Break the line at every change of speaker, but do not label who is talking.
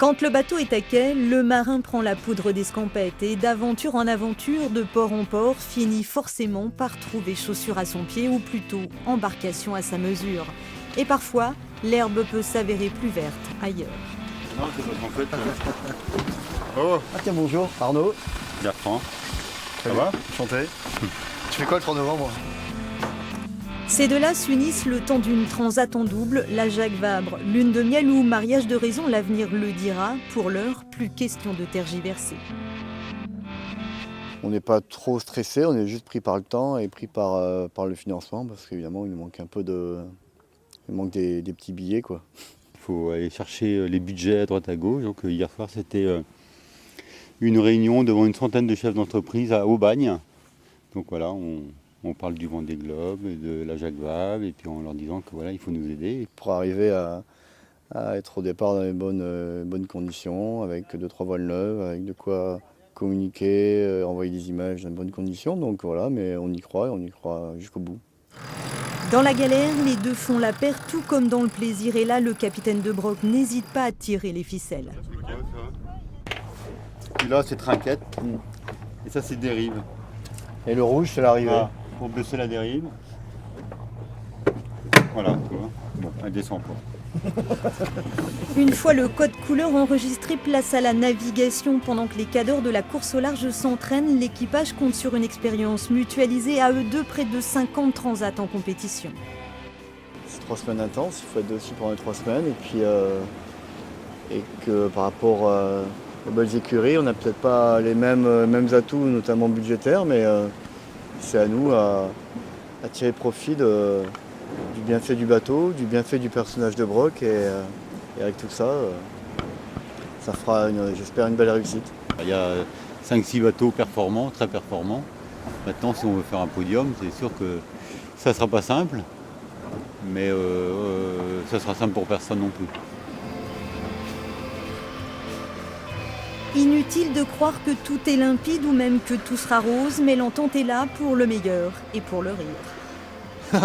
Quand le bateau est à quai, le marin prend la poudre d'escampette et d'aventure en aventure, de port en port, finit forcément par trouver chaussures à son pied ou plutôt embarcation à sa mesure. Et parfois, l'herbe peut s'avérer plus verte ailleurs.
Non, c'est parce qu'en fait... Oh,
Ah tiens, bonjour, Arnaud.
Bertrand. Ça va?
Enchanté. Tu fais quoi le 3 novembre?
Ces deux-là s'unissent le temps d'une transat en double, la Jacques Vabre, lune de miel ou mariage de raison, l'avenir le dira. Pour l'heure, plus question de tergiverser.
On n'est pas trop stressé, on est juste pris par le temps et pris par le financement parce qu'évidemment il nous manque un peu de... Il manque des petits billets quoi.
Il faut aller chercher les budgets à droite à gauche. Donc hier soir c'était une réunion devant une centaine de chefs d'entreprise à Aubagne. Donc voilà, on parle du Vendée Globe et de la Jacques Vabre et puis en leur disant que voilà, il faut nous aider.
Pour arriver à être au départ dans les bonnes conditions, avec 2-3 voiles neuves, avec de quoi communiquer, envoyer des images dans de bonnes conditions. Donc voilà, mais on y croit jusqu'au bout.
Dans la galère, les deux font la paire, tout comme dans le plaisir. Et là, le capitaine de Broc n'hésite pas à tirer les ficelles.
Et là c'est trinquette et ça c'est dérive.
Et le rouge, c'est l'arrivée.
Voilà, pour baisser la dérive. Voilà, tu vois. Bon, elle descend pas.
Une fois le code couleur enregistré, place à la navigation. Pendant que les cadors de la course au large s'entraînent, l'équipage compte sur une expérience mutualisée à eux deux, près de 50 transats en compétition.
C'est 3 semaines intenses, il faut être dessus pendant les 3 semaines. Et que par rapport aux belles écuries, on n'a peut-être pas les mêmes atouts, notamment budgétaires, mais c'est à nous à tirer profit du bienfait du bateau, du bienfait du personnage de Broc et avec tout ça, ça fera, j'espère, une belle réussite.
Il y a 5-6 bateaux performants, très performants. Maintenant, si on veut faire un podium, c'est sûr que ça ne sera pas simple, mais ça sera simple pour personne non plus.
Inutile de croire que tout est limpide ou même que tout sera rose, mais l'entente est là pour le meilleur et pour le rire.